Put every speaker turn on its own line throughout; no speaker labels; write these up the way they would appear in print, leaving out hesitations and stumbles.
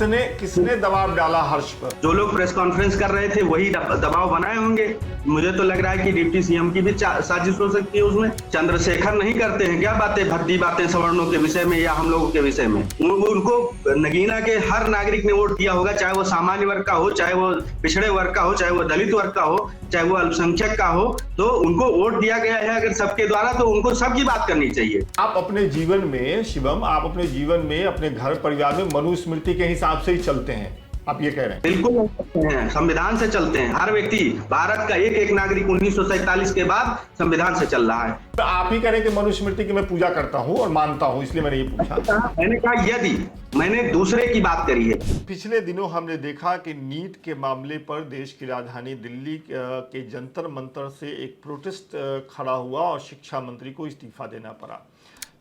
किसने किसने दबाव डाला हर्ष पर?
जो लोग प्रेस कॉन्फ्रेंस कर रहे थे वही दबाव बनाए होंगे। मुझे तो लग रहा है कि डिप्टी सीएम की भी साजिश हो सकती है उसमें। चंद्रशेखर नहीं करते हैं क्या बातें, भद्दी बातें सवर्णों के विषय में या हम लोगों के विषय में? उनको नगीना के हर नागरिक ने वोट दिया होगा, चाहे वो सामान्य वर्ग का हो, चाहे वो पिछड़े वर्ग का हो, चाहे वो दलित वर्ग का हो, चाहे वो अल्पसंख्यक का हो, तो उनको वोट दिया गया है अगर सबके द्वारा, तो उनको सबकी बात करनी चाहिए।
आप अपने जीवन में शिवम, आप अपने जीवन में अपने घर परिवार में मनुस्मृति के हिसाब से ही चलते हैं, आप ये कह रहे हैं?
बिल्कुल हैं, संविधान से चलते हैं। हर व्यक्ति, भारत का एक एक नागरिक 1947 के बाद संविधान से चल रहा है।
तो आप ही करें कि मनुस्मृति की मैं पूजा करता हूं और मानता हूं, इसलिए मैंने ये पूछा।
मैंने कहा यदि, मैंने दूसरे की बात करी है।
पिछले दिनों हमने देखा कि नीट के मामले पर देश की राजधानी दिल्ली के जंतर मंतर से एक प्रोटेस्ट खड़ा हुआ और शिक्षा मंत्री को इस्तीफा देना पड़ा।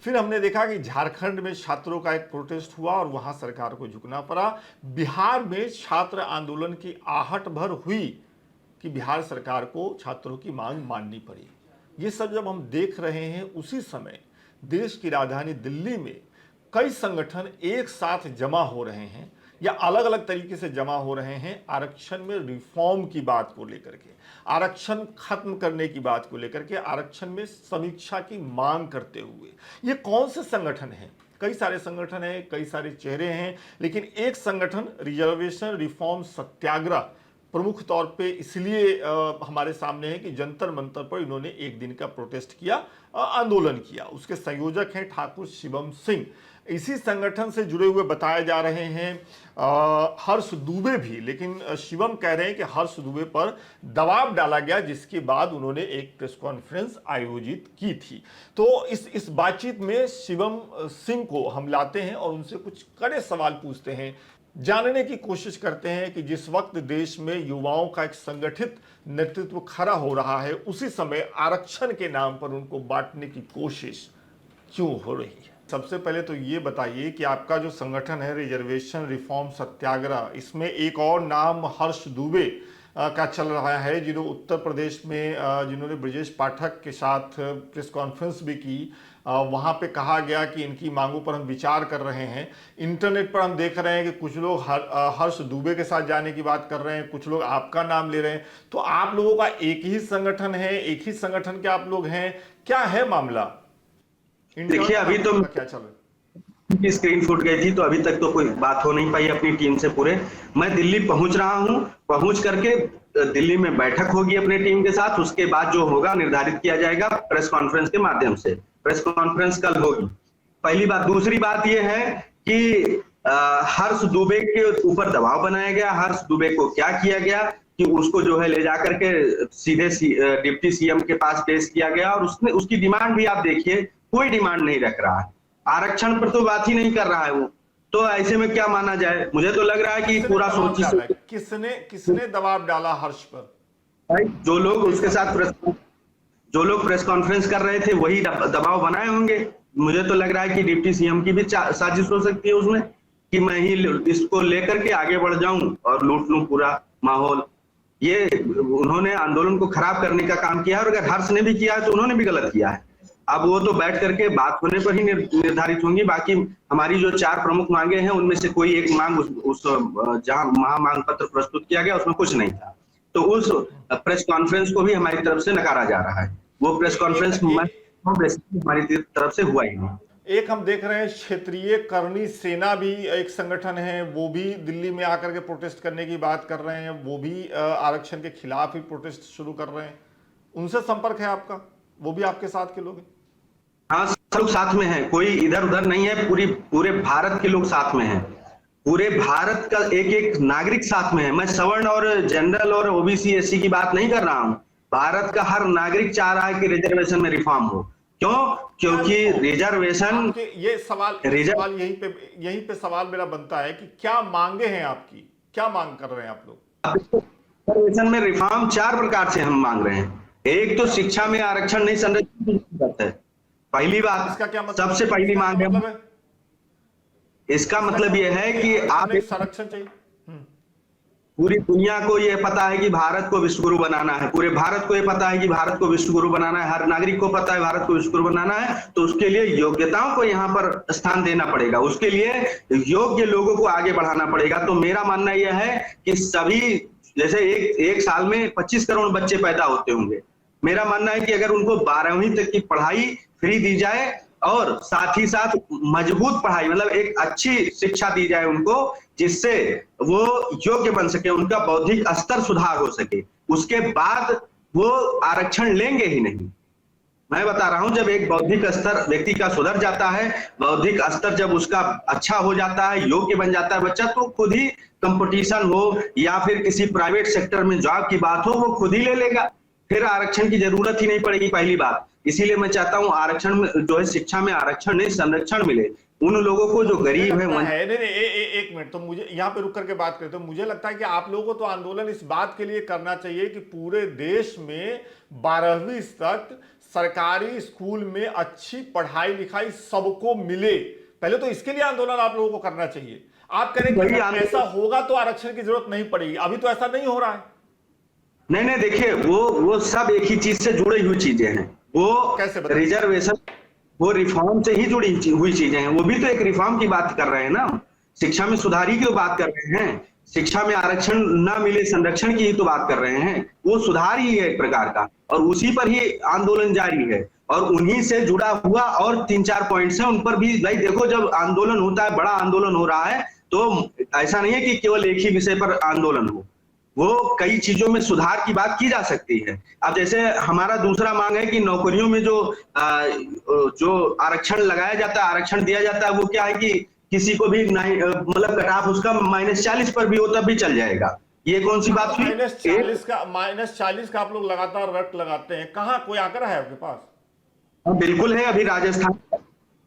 फिर हमने देखा कि झारखंड में छात्रों का एक प्रोटेस्ट हुआ और वहां सरकार को झुकना पड़ा। बिहार में छात्र आंदोलन की आहट भर हुई कि बिहार सरकार को छात्रों की मांग माननी पड़ी। ये सब जब हम देख रहे हैं, उसी समय देश की राजधानी दिल्ली में कई संगठन एक साथ जमा हो रहे हैं या अलग अलग तरीके से जमा हो रहे हैं आरक्षण में रिफॉर्म की बात को लेकर के, आरक्षण खत्म करने की बात को लेकर के, आरक्षण में समीक्षा की मांग करते हुए। ये कौन से संगठन हैं? कई सारे संगठन हैं, कई सारे चेहरे हैं, लेकिन एक संगठन रिजर्वेशन रिफॉर्म सत्याग्रह प्रमुख तौर पे इसलिए हमारे सामने है कि जंतर मंतर पर इन्होंने एक दिन का प्रोटेस्ट किया, आंदोलन किया। उसके संयोजक हैं ठाकुर शिवम सिंह। इसी संगठन से जुड़े हुए बताए जा रहे हैं हर्ष दुबे भी, लेकिन शिवम कह रहे हैं कि हर्ष दुबे पर दबाव डाला गया, जिसके बाद उन्होंने एक प्रेस कॉन्फ्रेंस आयोजित की थी। तो इस बातचीत में शिवम सिंह को हम लाते हैं और उनसे कुछ कड़े सवाल पूछते हैं, जानने की कोशिश करते हैं कि जिस वक्त देश में युवाओं का एक संगठित नेतृत्व खड़ा हो रहा है, उसी समय आरक्षण के नाम पर उनको बांटने की कोशिश क्यों हो रही है। सबसे पहले तो ये बताइए कि आपका जो संगठन है रिजर्वेशन रिफॉर्म सत्याग्रह, इसमें एक और नाम हर्ष दुबे का चल रहा है, जिन्होंने उत्तर प्रदेश में जिन्होंने ब्रजेश पाठक के साथ प्रेस कॉन्फ्रेंस भी की। वहाँ पे कहा गया कि इनकी मांगों पर हम विचार कर रहे हैं। इंटरनेट पर हम देख रहे हैं कि कुछ लोग हर्ष दुबे के साथ जाने की बात कर रहे हैं, कुछ लोग आपका नाम ले रहे हैं। तो आप लोगों का एक ही संगठन है, एक ही संगठन के आप लोग हैं, क्या है मामला?
देखिए, अभी तो
क्या चल रहा है?
स्क्रीन फूट गई थी, तो अभी तक तो कोई बात हो नहीं पाई अपनी टीम से पूरे। मैं दिल्ली पहुंच रहा हूं, पहुंच करके दिल्ली में बैठक होगी अपने टीम के साथ। उसके बाद जो होगा निर्धारित किया जाएगा प्रेस कॉन्फ्रेंस के माध्यम से। प्रेस कॉन्फ्रेंस कल होगी, पहली बात। दूसरी बात यह है कि हर्ष दुबे के ऊपर दबाव बनाया गया। हर्ष दुबे को क्या किया गया कि उसको जो है ले जाकर के सीधे डिप्टी सीएम के पास पेश किया गया, और उसने उसकी डिमांड भी आप देखिए, कोई डिमांड नहीं रख रहा है। आरक्षण पर तो बात ही नहीं कर रहा है वो। तो ऐसे में क्या माना जाए? मुझे तो लग रहा है कि पूरा सोची
किसने दबाव डाला हर्ष पर?
जो लोग उसके साथ जो लोग प्रेस कॉन्फ्रेंस कर रहे थे वही दबाव बनाए होंगे। मुझे तो लग रहा है कि डिप्टी सीएम की भी साजिश हो सकती है उसमें, कि मैं ही इसको लेकर के आगे बढ़ जाऊं और लूट लूं पूरा माहौल। ये उन्होंने आंदोलन को खराब करने का काम किया है, और अगर हर्ष ने भी किया है तो उन्होंने भी गलत किया है। अब वो तो बैठ करके बात होने पर ही निर्धारित होंगी। बाकी हमारी जो 4 प्रमुख मांगे हैं, उनमें से कोई एक मांग उस जहां महामांग पत्र प्रस्तुत किया गया उसमें कुछ नहीं था। तो उस प्रेस कॉन्फ्रेंस को भी हमारी तरफ से नकारा जा रहा है। वो प्रेस कॉन्फ्रेंस हमारी तरफ से हुआ ही नहीं।
एक हम देख रहे हैं क्षेत्रीय करणी सेना भी एक संगठन है, वो भी दिल्ली में आकर के प्रोटेस्ट करने की बात कर रहे हैं, वो भी आरक्षण के खिलाफ ही प्रोटेस्ट शुरू कर रहे हैं। उनसे संपर्क है आपका? वो भी आपके साथ के लोग हैं?
हाँ, सब लोग साथ में हैं, कोई इधर उधर नहीं है। पूरे भारत के लोग साथ में हैं। पूरे भारत का एक एक नागरिक साथ में है। मैं सवर्ण और जनरल और ओबीसी एससी की बात नहीं कर रहा हूं। भारत का हर नागरिक चाह रहा है कि रिजर्वेशन में रिफॉर्म हो। क्यों? क्योंकि रिजर्वेशन,
ये सवाल यहीं पे सवाल मेरा बनता है कि क्या मांगे हैं आपकी, क्या मांग कर रहे हैं आप लोग?
रिजर्वेशन में रिफॉर्म 4 प्रकार से हम मांग रहे हैं। एक तो शिक्षा में आरक्षण नहीं संरक्षित है, पहली बात।
इसका क्या मतलब?
सबसे पहली मांग है, इसका मतलब यह है कि आप
संरक्षण चाहिए।
पूरी दुनिया को ये पता है कि भारत को विश्वगुरु बनाना है, पूरे भारत को ये पता है कि भारत को विश्वगुरु बनाना है, हर नागरिक को पता है भारत को विश्वगुरु बनाना है। तो उसके लिए योग्यताओं को यहाँ पर स्थान देना पड़ेगा, उसके लिए योग्य लोगों को आगे बढ़ाना पड़ेगा। तो मेरा मानना यह है कि सभी, जैसे एक साल में 25 करोड़ बच्चे पैदा होते होंगे, मेरा मानना है कि अगर उनको 12वीं तक की पढ़ाई फ्री दी जाए और साथ ही साथ मजबूत पढ़ाई, मतलब एक अच्छी शिक्षा दी जाए उनको, जिससे वो योग्य बन सके, उनका बौद्धिक स्तर सुधार हो सके, उसके बाद वो आरक्षण लेंगे ही नहीं। मैं बता रहा हूं, जब एक बौद्धिक स्तर व्यक्ति का सुधर जाता है, बौद्धिक स्तर जब उसका अच्छा हो जाता है, योग्य बन जाता है बच्चा, तो खुद ही कंपटीशन हो या फिर किसी प्राइवेट सेक्टर में जॉब की बात हो, वो खुद ही ले लेगा, फिर आरक्षण की जरूरत ही नहीं पड़ेगी, पहली बात। इसीलिए मैं चाहता हूं आरक्षण में जो है, शिक्षा में आरक्षण नहीं, संरक्षण मिले उन लोगों को जो गरीब है।
नहीं, एक मिनट, तो मुझे यहाँ पे रुक करके बात करते हैं। मुझे लगता है कि आप लोगों को तो आंदोलन इस बात के लिए करना चाहिए कि पूरे देश में 12वीं तक सरकारी स्कूल में अच्छी पढ़ाई लिखाई सबको मिले। पहले तो इसके लिए आंदोलन आप लोगों को करना चाहिए। आप करें कि ऐसा होगा तो आरक्षण की जरूरत नहीं पड़ेगी, अभी तो ऐसा नहीं हो रहा है।
नहीं, देखिए, वो सब एक ही चीज से जुड़ी हुई चीजें हैं। वो
कैसे
रिजर्वेशन, वो रिफॉर्म से ही जुड़ी हुई चीजें हैं। वो भी तो एक रिफॉर्म की बात कर रहे हैं ना, शिक्षा में सुधार की तो बात कर रहे हैं, शिक्षा में आरक्षण ना मिले, संरक्षण की ही तो बात कर रहे हैं। वो सुधार ही है एक प्रकार का, और उसी पर ही आंदोलन जारी है। और उन्हीं से जुड़ा हुआ और 3-4 पॉइंट्स हैं, उन पर भी भाई देखो, जब आंदोलन होता है, बड़ा आंदोलन हो रहा है, तो ऐसा नहीं है कि केवल एक ही विषय पर आंदोलन हो, वो कई चीजों में सुधार की बात की जा सकती है। अब जैसे हमारा दूसरा मांग है कि नौकरियों में जो आरक्षण लगाया जाता है, आरक्षण दिया जाता है, वो क्या है कि किसी को भी मतलब कट ऑफ उसका -40 पर भी हो तब भी चल जाएगा। ये कौन सी बात हुई?
-40 का आप लोग लगातार रट लगाते हैं, कहाँ कोई आंकड़ा है आपके पास?
बिल्कुल है।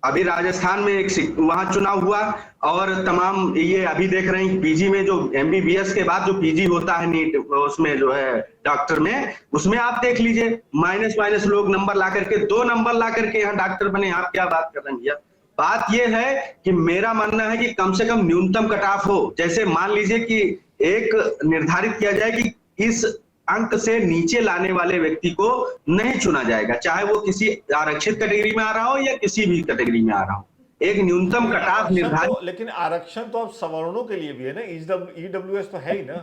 अभी राजस्थान में एक वहां चुनाव हुआ, और तमाम ये अभी देख रहे हैं पीजी में, जो एमबीबीएस के बाद जो पीजी होता है नीट, उसमें जो है डॉक्टर में, उसमें आप देख लीजिए माइनस लोग नंबर ला करके, 2 नंबर ला करके यहाँ डॉक्टर बने। आप क्या बात कर रहे हैं भैया? बात यह है कि मेरा मानना है कि कम से कम न्यूनतम कट ऑफ हो। जैसे मान लीजिए कि एक निर्धारित किया जाए कि इस अंक से नीचे लाने वाले व्यक्ति को नहीं चुना जाएगा, चाहे वो किसी आरक्षित कैटेगरी में आ रहा हो या किसी भी कैटेगरी में आ रहा हो। एक न्यूनतम कट ऑफ निर्धारित,
लेकिन आरक्षण तो अब सवर्णों के लिए भी है ना, ईडब्ल्यूएस तो है ही ना।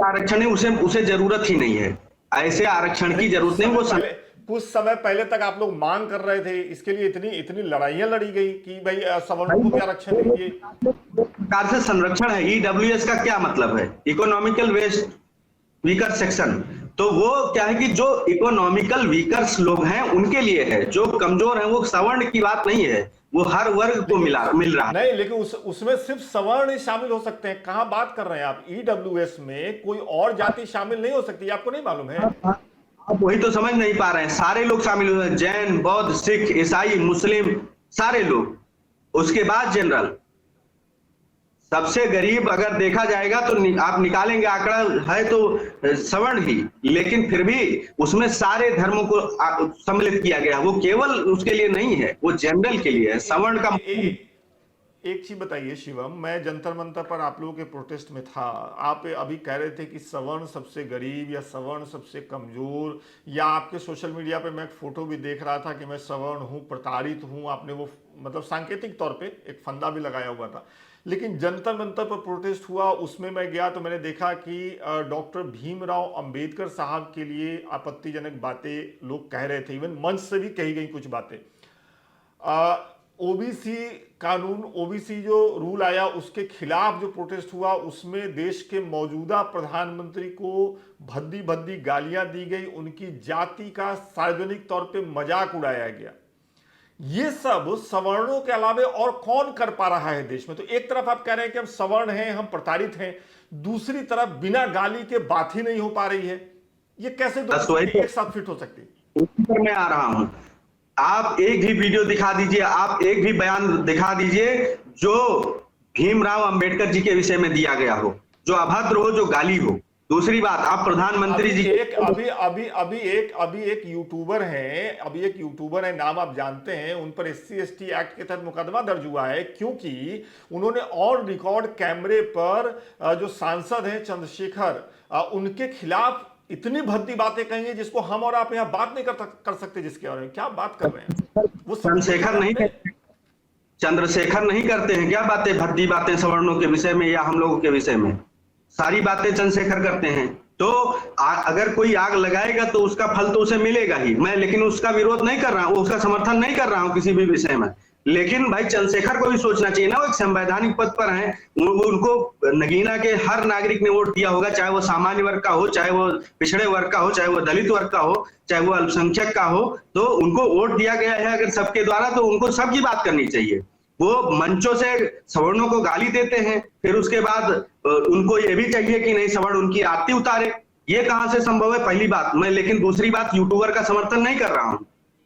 आरक्षण है, उसे जरूरत ही नहीं है, ऐसे आरक्षण की जरूरत नहीं। वो
कुछ समय पहले तक आप लोग मांग कर रहे थे, इसके लिए इतनी लड़ाइयां लड़ी गई कि भाई सवर्णों को भी आरक्षण दीजिए।
प्रकार से संरक्षण है। ईडब्ल्यूएस का क्या मतलब है? Economical west weaker section. तो वो क्या है कि जो इकोनॉमिकल वीकर्स लोग हैं उनके लिए है, जो कमजोर हैं, वो सवर्ण की बात नहीं है, वो हर वर्ग को मिल रहा है।
नहीं, लेकिन उसमें सिर्फ सवर्ण ही शामिल हो सकते हैं। कहां बात कर रहे हैं आप? ईडब्ल्यूएस में कोई और जाति शामिल नहीं हो सकती, आपको नहीं मालूम है?
आप वही तो समझ नहीं पा रहे हैं। सारे लोग शामिल हुए हैं, जैन, बौद्ध, सिख, ईसाई, मुस्लिम, सारे लोग। उसके बाद जनरल, सबसे गरीब अगर देखा जाएगा तो आप निकालेंगे आंकड़ा है तो सवर्ण ही, लेकिन फिर भी उसमें सारे धर्मों को सम्मिलित किया गया। वो केवल उसके लिए नहीं है, वो जनरल के लिए है। सवर्ण का
एक चीज बताइए शिवम, मैं जंतर मंतर पर आप लोगों के प्रोटेस्ट में था, आप अभी कह रहे थे कि सवर्ण सबसे गरीब या सवर्ण सबसे कमजोर, या आपके सोशल मीडिया पे मैं एक फोटो भी देख रहा था कि मैं सवर्ण हूं, प्रताड़ित हूं, आपने वो मतलब सांकेतिक तौर पे एक फंदा भी लगाया हुआ था। लेकिन जंतर मंतर पर प्रोटेस्ट हुआ, उसमें मैं गया तो मैंने देखा कि डॉक्टर भीमराव अंबेडकर साहब के लिए आपत्तिजनक बातें लोग कह रहे थे, इवन मंच से भी कही गई कुछ बातें। ओबीसी कानून, ओबीसी जो रूल आया उसके खिलाफ जो प्रोटेस्ट हुआ, उसमें देश के मौजूदा प्रधानमंत्री को भद्दी भद्दी गालियां दी गई, उनकी जाति का सार्वजनिक तौर पे मजाक उड़ाया गया। ये सब सवर्णों के अलावा और कौन कर पा रहा है देश में? तो एक तरफ आप कह रहे हैं कि हम सवर्ण हैं, हम प्रताड़ित हैं, दूसरी तरफ बिना गाली के बात ही नहीं हो पा रही है। ये कैसे एक साथ फिट हो सकती है?
उसी पर मैं आ रहा हूं। आप एक भी वीडियो दिखा दीजिए, आप एक भी बयान दिखा दीजिए जो भीमराव अंबेडकर जी के विषय में दिया गया हो, जो अभद्र हो, जो गाली हो। दूसरी बात, आप प्रधानमंत्री जी
अभी एक यूट्यूबर है, नाम आप जानते हैं, उन पर SC/ST एक्ट के तहत मुकदमा दर्ज हुआ है, क्योंकि उन्होंने और रिकॉर्ड कैमरे पर जो सांसद हैं चंद्रशेखर, उनके खिलाफ इतनी भद्दी बातें कही हैं जिसको हम और आप यहाँ बात नहीं कर सकते, जिसके बारे में क्या बात कर रहे हैं वो
चंद्रशेखर नहीं करते हैं क्या बातें, भद्दी बातें सवर्णों के विषय में या हम लोगों के विषय में? सारी बातें चंद्रशेखर करते हैं। तो अगर कोई आग लगाएगा तो उसका फल तो उसे मिलेगा ही। मैं लेकिन उसका विरोध नहीं कर रहा हूं, उसका समर्थन नहीं कर रहा हूं किसी भी विषय में, लेकिन भाई चंद्रशेखर को भी सोचना चाहिए ना, वो एक संवैधानिक पद पर हैं, उनको नगीना के हर नागरिक ने वोट दिया होगा, चाहे वो सामान्य वर्ग का हो, चाहे वो पिछड़े वर्ग का हो, चाहे वो दलित वर्ग का हो, चाहे वो अल्पसंख्यक का हो, तो उनको वोट दिया गया है अगर सबके द्वारा, तो उनको सबकी बात करनी चाहिए। वो मंचों से सवर्णों को गाली देते हैं, फिर उसके बाद उनको ये भी चाहिए कि नहीं सवर्ण उनकी आरती उतारे, ये कहां से संभव है? पहली बात मैं, लेकिन दूसरी बात, यूट्यूबर का समर्थन नहीं कर रहा हूं,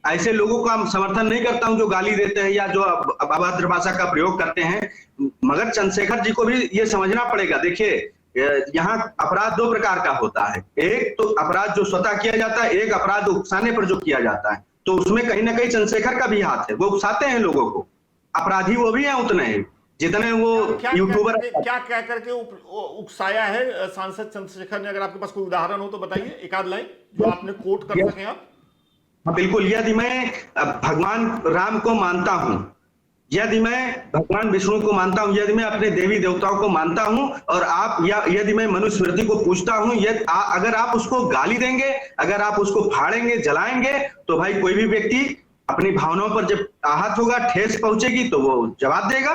ऐसे लोगों का समर्थन नहीं करता हूं जो गाली देते हैं या जो अभद्र भाषा का प्रयोग करते हैं। मगर चंद्रशेखर जी को भी ये समझना पड़ेगा। देखिए यहाँ अपराध दो प्रकार का होता है, एक तो अपराध जो स्वतः किया जाता है, एक अपराध उकसाने पर जो किया जाता है, तो उसमें कहीं ना कहीं चंद्रशेखर का भी हाथ है, वो उकसाते हैं लोगों को, अपराधी वो भी हैं उतने ही जितने वो यूट्यूबर।
क्या कह करके उकसाया है सांसद चंद्रशेखर ने? अगर आपके पास कोई उदाहरण हो तो बताइए, एक आध लाइन जो आपने कोट कर सके आप।
बिल्कुल, यदि मैं भगवान राम को मानता हूं, यदि मैं भगवान विष्णु को मानता हूं, यदि मैं अपने देवी देवताओं को मानता हूं, और आप या यदि मैं मनुस्मृति को पूछता हूं, अगर आप उसको गाली देंगे, अगर आप उसको फाड़ेंगे, जलाएंगे, तो भाई कोई भी व्यक्ति अपनी भावनाओं पर जब आहत होगा, ठेस पहुंचेगी, तो वो जवाब देगा,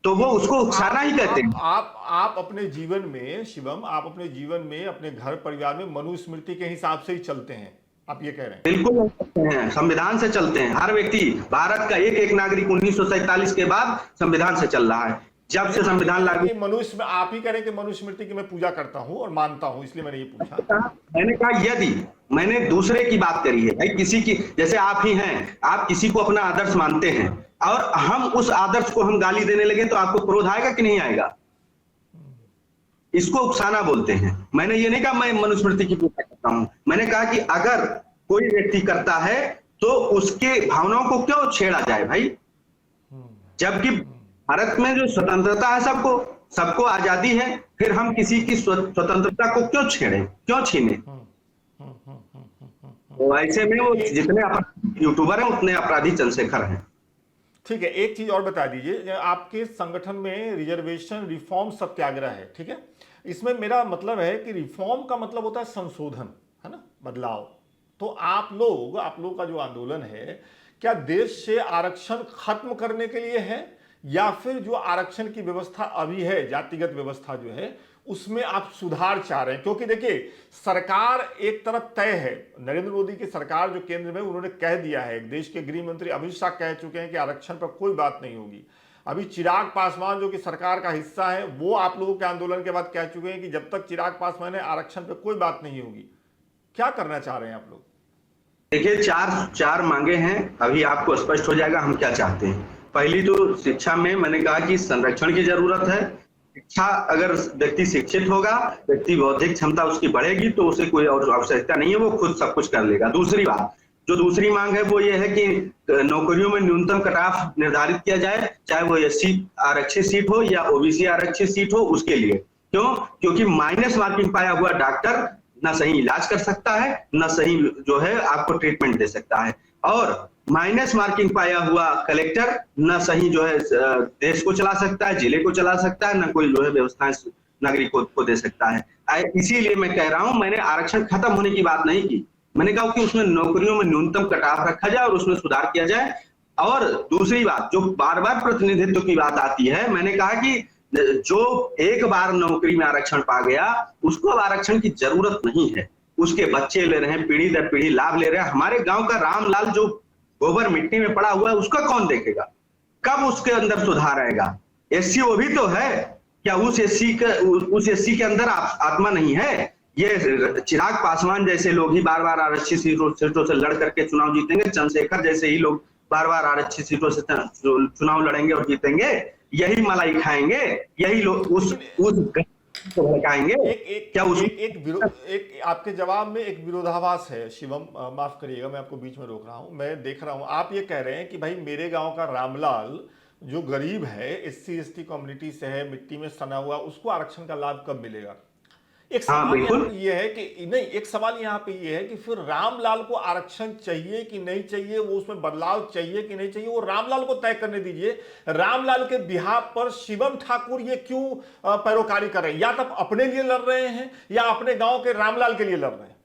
तो वो उसको उकसाना ही कहते हैं।
आप अपने जीवन में, शिवम, आप अपने जीवन में, अपने घर परिवार में मनुस्मृति के हिसाब से ही चलते हैं, आप ये कह रहे हैं?
बिल्कुल चलते हैं, संविधान से चलते हैं। हर व्यक्ति, भारत का एक एक नागरिक 1947 के बाद संविधान से चल रहा है, जब से संविधान लागू।
मनुष्य, आप ही करें कि मनुस्मृति की मैं पूजा करता हूं और मानता हूं, इसलिए मैंने ये पूछा।
मैंने कहा यदि, मैंने दूसरे की बात करी है भाई, किसी की, जैसे आप ही हैं, आप किसी को अपना आदर्श मानते हैं और हम उस आदर्श को हम गाली देने लगे, तो आपको क्रोध आएगा कि नहीं आएगा? इसको उकसाना बोलते हैं। मैंने ये नहीं कहा मैं मनुस्मृति की पूजा करता हूं, मैंने कहा कि अगर कोई व्यक्ति करता है तो उसके भावनाओं को क्यों छेड़ा जाए भाई, जबकि भारत में जो स्वतंत्रता है, सबको आजादी है, फिर हम किसी की स्वतंत्रता को क्यों छेड़ें, क्यों छीने? तो ऐसे में वो जितने यूट्यूबर हैं उतने अपराधी चंद्रशेखर हैं।
ठीक है, एक चीज और बता दीजिए, आपके संगठन में रिजर्वेशन रिफॉर्म सत्याग्रह है, ठीक है? इसमें मेरा मतलब है कि रिफॉर्म का मतलब होता है संशोधन, है ना, बदलाव। तो आप लोग का जो आंदोलन है, क्या देश से आरक्षण खत्म करने के लिए है, या फिर जो आरक्षण की व्यवस्था अभी है, जातिगत व्यवस्था जो है, उसमें आप सुधार चाह रहे हैं? क्योंकि देखिए, सरकार एक तरफ तय है, नरेंद्र मोदी की सरकार जो केंद्र में, उन्होंने कह दिया है, देश के गृह मंत्री अमित शाह कह चुके हैं कि आरक्षण पर कोई बात नहीं होगी। अभी चिराग पासवान जो कि सरकार का हिस्सा है, वो आप लोगों के आंदोलन के बाद कह चुके हैं कि जब तक चिराग पासवान है आरक्षण पर कोई बात नहीं होगी। क्या करना चाह रहे हैं आप लोग?
देखिए, चार मांगे हैं, अभी आपको स्पष्ट हो जाएगा हम क्या चाहते हैं। पहली तो शिक्षा में मैंने कहा कि संरक्षण की जरूरत है। शिक्षा, अगर व्यक्ति शिक्षित होगा, व्यक्ति बौद्धिक क्षमता उसकी बढ़ेगी, तो उसे कोई और आवश्यकता नहीं है, वो खुद सब कुछ कर लेगा। दूसरी बात, जो दूसरी मांग है वो ये है कि नौकरियों में न्यूनतम कट ऑफ निर्धारित किया जाए, चाहे वो SC आरक्षित सीट हो या OBC आरक्षित सीट हो, उसके लिए। क्यों? क्योंकि माइनस मार्किंग पाया हुआ डॉक्टर ना सही इलाज कर सकता है, ना सही जो है आपको ट्रीटमेंट दे सकता है, और माइनस मार्किंग पाया हुआ कलेक्टर ना सही जो है देश को चला सकता है, जिले को चला सकता है, ना कोई जो है व्यवस्थाएं नागरिक को दे सकता है। इसीलिए मैं कह रहा हूं, मैंने आरक्षण खत्म होने की बात नहीं की, मैंने कहा कि उसमें नौकरियों में न्यूनतम कट ऑफ रखा जाए और उसमें सुधार किया जाए। और दूसरी बात, जो बार बार प्रतिनिधित्व की बात आती है, मैंने कहा कि जो एक बार नौकरी में आरक्षण पा गया, उसको अब आरक्षण की जरूरत नहीं है, उसके बच्चे ले रहे हैं, पीढ़ी दर पीढ़ी लाभ ले रहे हैं। हमारे गांव का रामलाल जो गोबर मिट्टी में पड़ा हुआ है, उसका कौन देखेगा? कब उसके अंदर सुधार आएगा? SC वो भी तो है, क्या उस SC के अंदर आत्मा नहीं है? ये चिराग पासवान जैसे लोग ही बार बार आरक्षित सीटों से लड़ करके चुनाव जीतेंगे, चंद्रशेखर जैसे ही लोग बार बार आरक्षित सीटों से चुनाव लड़ेंगे और जीतेंगे, यही मलाई खाएंगे, यही लोग उस को भड़काएंगे? क्या उस
एक आपके जवाब में एक विरोधाभास है शिवम, माफ करिएगा मैं आपको बीच में रोक रहा हूं। मैं देख रहा हूं आप ये कह रहे हैं कि भाई मेरे गांव का रामलाल जो गरीब है, एससी एसटी कम्युनिटी से है, मिट्टी में सना हुआ, उसको आरक्षण का लाभ कब मिलेगा? एक
हाँ
सवाल यहाँ
बिल्कुल।
पे ये है कि नहीं, एक सवाल यहाँ पे ये है कि फिर रामलाल को आरक्षण चाहिए कि नहीं चाहिए, वो उसमें बदलाव चाहिए कि नहीं चाहिए, वो रामलाल को तय करने दीजिए। रामलाल के बिहाफ पर शिवम ठाकुर ये क्यों पैरोकारी कर रहे हैं? या तो अपने लिए लड़ रहे हैं या अपने गांव के रामलाल के लिए लड़ रहे हैं।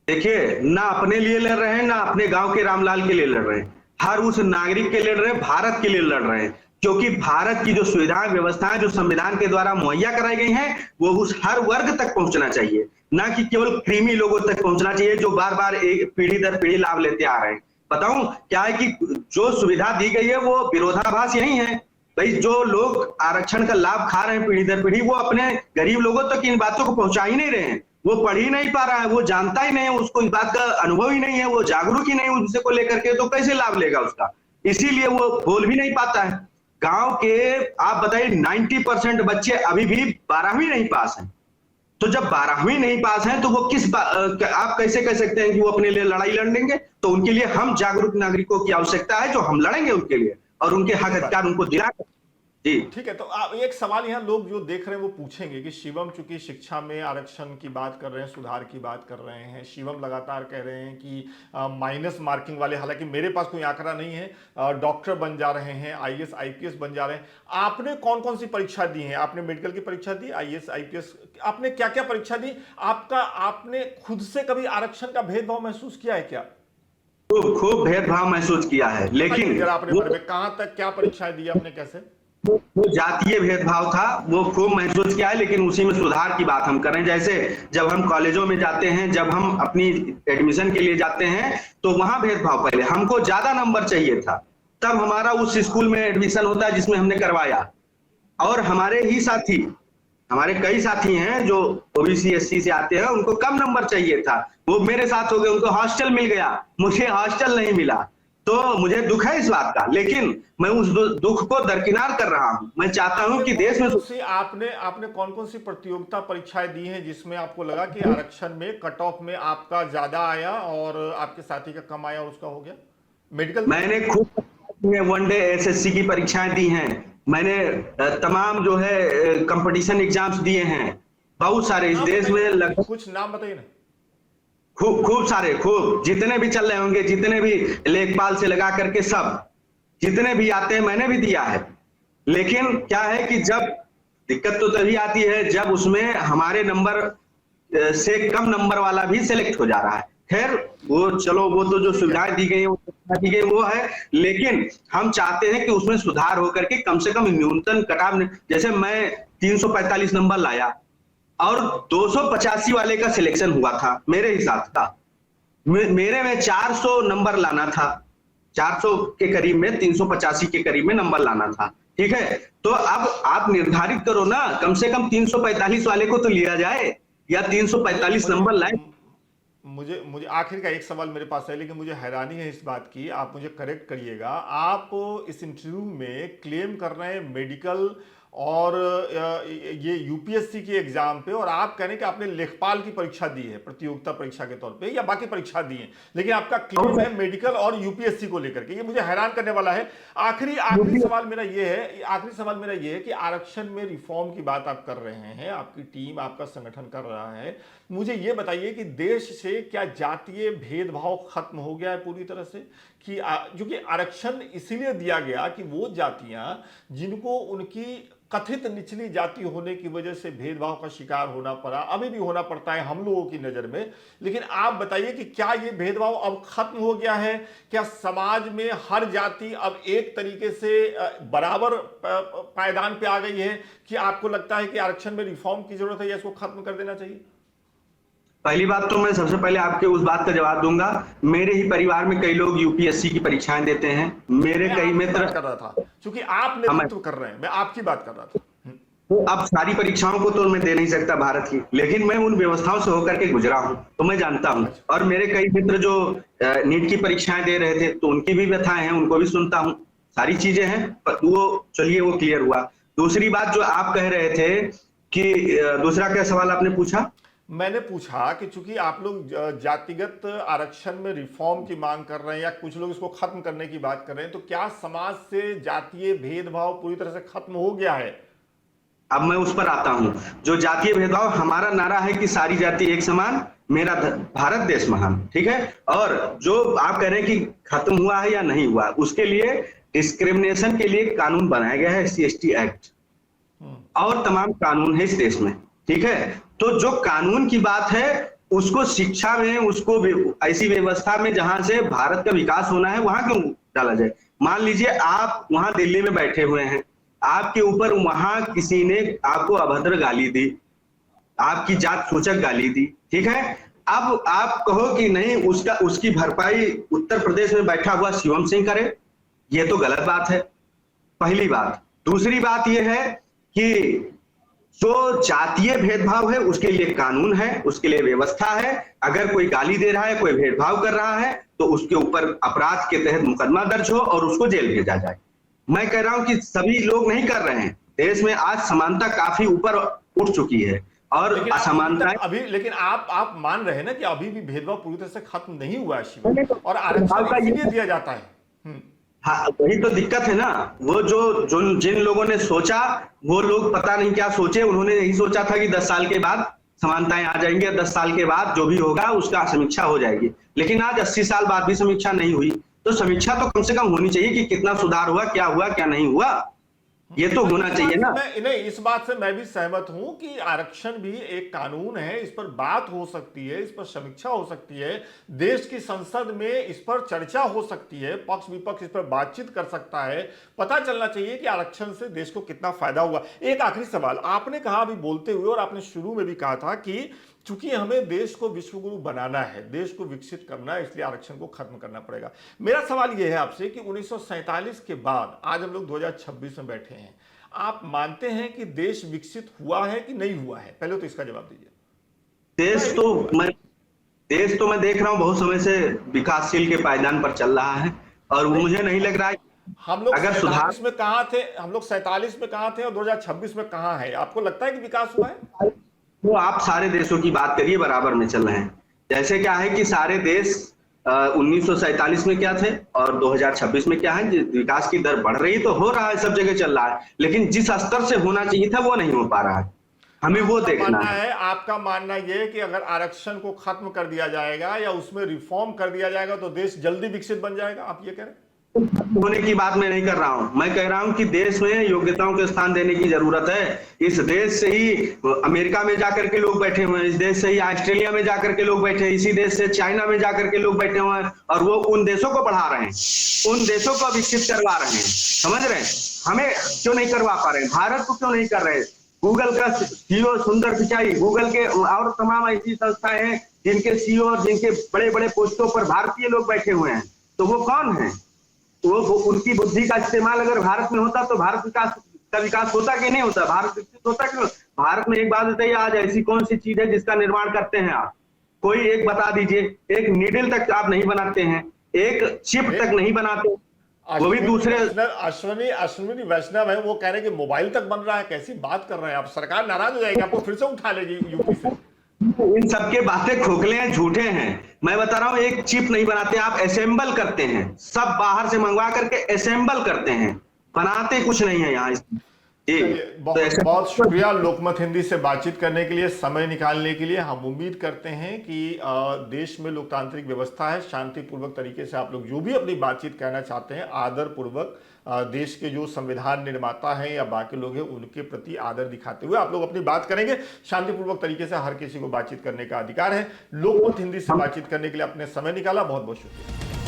देखिए, ना अपने लिए लड़ रहे हैं ना अपने गांव के रामलाल के लिए लड़ रहे हैं, हर उस नागरिक के लिए लड़ रहे हैं, भारत के लिए लड़ रहे हैं। क्योंकि भारत की जो सुविधाएं व्यवस्थाएं जो संविधान के द्वारा मुहैया कराई गई हैं वो उस हर वर्ग तक पहुंचना चाहिए, ना कि केवल क्रीमी लोगों तक पहुंचना चाहिए जो बार बार एक पीढ़ी दर पीढ़ी लाभ लेते आ रहे हैं। बताऊं क्या है कि जो सुविधा दी गई है वो विरोधाभास यही है। भाई जो लोग आरक्षण का लाभ खा रहे हैं पीढ़ी दर पीढ़ी, वो अपने गरीब लोगों तक इन बातों को पहुंचा ही नहीं रहे हैं। वो पढ़ ही नहीं पा रहा है, वो जानता ही नहीं है, उसको इस बात का अनुभव ही नहीं है, वो जागरूक ही नहीं है उस विषय को लेकर के, तो कैसे लाभ लेगा उसका? इसीलिए वो बोल भी नहीं पाता है। गांव के आप बताइए 90% बच्चे अभी भी 12वीं नहीं पास हैं। तो जब 12वीं नहीं पास हैं तो वो आप कैसे कह सकते हैं कि वो अपने लिए लड़ाई लड़ लेंगे? तो उनके लिए हम जागरूक नागरिकों की आवश्यकता है जो हम लड़ेंगे उनके लिए और उनके हक अधिकार उनको दिला। जी
ठीक है, तो एक सवाल यहाँ लोग जो देख रहे हैं वो पूछेंगे कि शिवम चूंकि शिक्षा में आरक्षण की बात कर रहे हैं, सुधार की बात कर रहे हैं, शिवम लगातार कह रहे हैं कि माइनस मार्किंग वाले, हालांकि मेरे पास कोई आंकड़ा नहीं है, डॉक्टर बन जा रहे हैं, आईएएस आईपीएस बन जा रहे हैं। आपने कौन कौन सी परीक्षा दी है? आपने मेडिकल की परीक्षा दी, आईएएस आईपीएस, आपने क्या क्या परीक्षा दी? आपने खुद से कभी आरक्षण का भेदभाव महसूस किया है क्या?
खूब खूब भेदभाव महसूस किया है, लेकिन
आपने कहां तक क्या परीक्षाएं दी आपने, कैसे?
वो जातीय भेदभाव था, वो खूब महसूस किया है, लेकिन उसी में सुधार की बात हम कर रहे हैं। जैसे जब हम कॉलेजों में जाते हैं, जब हम अपनी एडमिशन के लिए जाते हैं, तो वहां भेदभाव, पहले हमको ज्यादा नंबर चाहिए था तब हमारा उस स्कूल में एडमिशन होता है जिसमें हमने करवाया, और हमारे ही साथी, हमारे कई साथी हैं जो ओबीसी एससी से आते हैं, उनको कम नंबर चाहिए था, वो मेरे साथ हो गए, उनको हॉस्टल मिल गया, मुझे हॉस्टल नहीं मिला। तो मुझे दुख है इस बात का, लेकिन मैं उस दुख को दरकिनार कर रहा हूं। मैं चाहता हूं कि देश में
आपने कौन कौन सी प्रतियोगिता परीक्षाएं दी हैं जिसमें आपको लगा कि आरक्षण में कट ऑफ में आपका ज्यादा आया और आपके साथी का कम आया और उसका हो गया? मेडिकल
मैंने खूब वनडे एसएससी की परीक्षाएं दी हैं, मैंने तमाम जो है कंपटीशन एग्जाम्स दिए हैं, बहुत सारे इस देश में, लगभग
कुछ नाम बताइए ना।
खूब सारे, खूब जितने भी चल रहे होंगे, जितने भी लेखपाल से लगा करके सब जितने भी आते हैं मैंने भी दिया है। लेकिन क्या है कि जब दिक्कत तो तभी आती है जब उसमें हमारे नंबर से कम नंबर वाला भी सिलेक्ट हो जा रहा है। खैर वो चलो, वो तो जो सुविधाएं दी गई है वो है, लेकिन हम चाहते हैं कि उसमें सुधार होकर के कम से कम न्यूनतम कटाव, जैसे मैं 345 नंबर लाया और 285 वाले का सिलेक्शन हुआ था मेरे हिसाब का, मेरे में 400 नंबर लाना था, 400 के करीब में, 385 के करीब में नंबर लाना था। ठीक है, तो अब आप निर्धारित करो ना, कम से कम 345 वाले को तो लिया जाए, या 345 नंबर लाए।
मुझे आखिर का एक सवाल मेरे पास है, लेकिन मुझे हैरानी है इस बात की, आप मुझे करेक्ट करिएगा। आप इस इंटरव्यू में क्लेम कर रहे हैं मेडिकल और ये यूपीएससी के एग्जाम पे, और आप कह रहे हैं कि आपने लेखपाल की परीक्षा दी है प्रतियोगिता परीक्षा के तौर पे, या बाकी परीक्षा दी है, लेकिन आपका क्लेम है मेडिकल और यूपीएससी को लेकर के। ये मुझे हैरान करने वाला है। आखिरी सवाल मेरा ये है कि आरक्षण में रिफॉर्म की बात आप कर रहे हैं, आपकी टीम, आपका संगठन कर रहा है, मुझे ये बताइए कि देश से क्या जातीय भेदभाव खत्म हो गया है पूरी तरह से? कि जो कि आरक्षण इसीलिए दिया गया कि वो जातियां जिनको उनकी कथित निचली जाति होने की वजह से भेदभाव का शिकार होना पड़ा, अभी भी होना पड़ता है हम लोगों की नजर में, लेकिन आप बताइए कि क्या ये भेदभाव अब खत्म हो गया है? क्या समाज में हर जाति अब एक तरीके से बराबर पायदान पे आ गई है कि आपको लगता है कि आरक्षण में रिफॉर्म की जरूरत है या इसको खत्म कर देना चाहिए?
पहली बात तो मैं सबसे पहले आपके उस बात का जवाब दूंगा, मेरे ही परिवार में कई लोग यूपीएससी की परीक्षाएं देते हैं, मेरे कई मित्र
कर रहा था, क्योंकि आप नेतृत्व कर रहे हैं, मैं आपकी बात कर रहा था।
तो अब सारी परीक्षाओं को तो मैं दे नहीं सकता भारत की, लेकिन मैं उन व्यवस्थाओं से होकर के गुजरा हूं तो मैं जानता हूं, और मेरे कई मित्र जो नीट की परीक्षाएं दे रहे थे तो उनकी भी व्यथाएं हैं, उनको भी सुनता हूं, सारी चीजें हैं, वो चलिए वो क्लियर हुआ। दूसरी बात जो आप कह रहे थे कि दूसरा क्या सवाल आपने पूछा?
मैंने पूछा कि चूंकि आप लोग जातिगत आरक्षण में रिफॉर्म की मांग कर रहे हैं या कुछ लोग इसको खत्म करने की बात कर रहे हैं, तो क्या समाज से जातीय भेदभाव पूरी तरह से खत्म हो गया है?
अब मैं उस पर आता हूं। जो जातीय भेदभाव, हमारा नारा है कि सारी जाति एक समान, मेरा भारत देश महान, ठीक है। और जो आप कह रहे हैं कि खत्म हुआ है या नहीं हुआ, उसके लिए डिस्क्रिमिनेशन के लिए कानून बनाया गया है, SC/ST एक्ट, और तमाम कानून है इस देश में, ठीक है। तो जो कानून की बात है, उसको शिक्षा में, उसको ऐसी व्यवस्था में जहां से भारत का विकास होना है, वहां क्यों डाला जाए? मान लीजिए आप वहां दिल्ली में बैठे हुए हैं, आपके ऊपर वहां किसी ने आपको अभद्र गाली दी, आपकी जात सूचक गाली दी, ठीक है। अब आप कहो कि नहीं, उसकी भरपाई उत्तर प्रदेश में बैठा हुआ शिवम सिंह करे, ये तो गलत बात है, पहली बात। दूसरी बात यह है कि जो जातीय भेदभाव है उसके लिए कानून है, उसके लिए व्यवस्था है। अगर कोई गाली दे रहा है, कोई भेदभाव कर रहा है, तो उसके ऊपर अपराध के तहत मुकदमा दर्ज हो और उसको जेल भेजा जाए। मैं कह रहा हूं कि सभी लोग नहीं कर रहे हैं। देश में आज समानता काफी ऊपर उठ चुकी है और असमानता
अभी, लेकिन आप मान रहे हैं ना कि अभी भी भेदभाव पूरी तरह से खत्म नहीं हुआ है शिव, और आरक्षण इसलिए दिया जाता है।
हाँ, वही तो दिक्कत है ना। वो जो जिन लोगों ने सोचा, वो लोग पता नहीं क्या सोचे। उन्होंने यही सोचा था कि 10 साल के बाद समानताएं आ जाएंगी, 10 साल के बाद जो भी होगा उसका समीक्षा हो जाएगी। लेकिन आज 80 साल बाद भी समीक्षा नहीं हुई, तो समीक्षा तो कम से कम होनी चाहिए कि कितना सुधार हुआ, क्या नहीं हुआ, ये तो होना चाहिए ना।
नहीं, इस बात से मैं भी सहमत हूं कि आरक्षण भी एक कानून है, इस पर बात हो सकती है, इस पर समीक्षा हो सकती है, देश की संसद में इस पर चर्चा हो सकती है, पक्ष विपक्ष इस पर बातचीत कर सकता है, पता चलना चाहिए कि आरक्षण से देश को कितना फायदा हुआ। एक आखिरी सवाल, आपने कहा अभी बोलते हुए, और आपने शुरू में भी कहा था कि चूंकि हमें देश को विश्वगुरु बनाना है, देश को विकसित करना है, इसलिए आरक्षण को खत्म करना पड़ेगा। मेरा सवाल यह है आपसे कि 1947 के बाद आज हम लोग 2026 में बैठे हैं, आप मानते हैं कि देश विकसित हुआ है कि नहीं हुआ है? पहले तो इसका जवाब दीजिए।
देश तो मैं देख रहा हूं बहुत समय से विकासशील के पायदान पर चल रहा है, और मुझे नहीं लग रहा है
हम लोग
अगर सुधार
में कहां थे, हम लोग 47 में कहां थे और 2026 में कहां है? आपको लगता है कि विकास हुआ है?
तो आप सारे देशों की बात करिए, बराबर में चल रहे हैं। जैसे क्या है कि सारे देश 1947 में क्या थे और 2026 में क्या है, विकास की दर बढ़ रही तो हो रहा है, सब जगह चल रहा है, लेकिन जिस स्तर से होना चाहिए था वो नहीं हो पा रहा है, हमें वो देखना है।
आपका मानना यह है कि अगर आरक्षण को खत्म कर दिया जाएगा या उसमें रिफॉर्म कर दिया जाएगा तो देश जल्दी विकसित बन जाएगा, आप ये कह रहे हैं?
होने की बात मैं नहीं कर रहा हूं, मैं कह रहा हूं कि देश में योग्यताओं को स्थान देने की जरूरत है। इस देश से ही अमेरिका में जाकर के लोग बैठे हुए हैं, इस देश से ही ऑस्ट्रेलिया में जाकर के लोग बैठे हैं, इसी देश से चाइना में जाकर के लोग बैठे हुए हैं, और वो उन देशों को बढ़ा रहे हैं, उन देशों को विकसित करवा रहे हैं, समझ रहे हैं? हमें क्यों नहीं करवा पा रहे हैं? भारत को क्यों नहीं कर रहे? गूगल का CEO सुंदर पिचाई, गूगल के और तमाम ऐसी संस्थाएं हैं जिनके CEO और जिनके बड़े बड़े पोस्टों पर भारतीय लोग बैठे हुए हैं, तो वो कौन है? वो उनकी बुद्धि का इस्तेमाल अगर भारत में होता तो भारत का विकास होता कि नहीं होता, भारत विकसित होता कि नहीं? भारत में एक बात बताइए, आज ऐसी कौन सी चीज है जिसका निर्माण करते हैं आप? कोई एक बता दीजिए। एक नीडल तक आप नहीं बनाते हैं, एक चिप तक नहीं बनाते, वो भी दूसरे।
अश्विनी वैष्णव है, वो कह रहे हैं कि मोबाइल तक बन रहा है। कैसी बात कर रहे हैं आप? सरकार नाराज हो जाएगी, आपको फिर से उठा लेगी यूपी से।
इन सबके बातें खोखले हैं, झूठे हैं। मैं बता रहा हूं, एक चिप नहीं बनाते आप, असेंबल करते हैं, सब बाहर से मंगवा करके असेंबल करते हैं, बनाते कुछ नहीं है यहाँ।
बहुत बहुत शुक्रिया लोकमत हिंदी से बातचीत करने के लिए, समय निकालने के लिए। हम उम्मीद करते हैं कि देश में लोकतांत्रिक व्यवस्था है, शांतिपूर्वक तरीके से आप लोग जो भी अपनी बातचीत कहना चाहते हैं, आदर पूर्वक देश के जो संविधान निर्माता हैं या बाकी लोग हैं उनके प्रति आदर दिखाते हुए आप लोग अपनी बात करेंगे। शांतिपूर्वक तरीके से हर किसी को बातचीत करने का अधिकार है। लोकमत हिंदी से बातचीत करने के लिए अपने समय निकाला, बहुत बहुत शुक्रिया।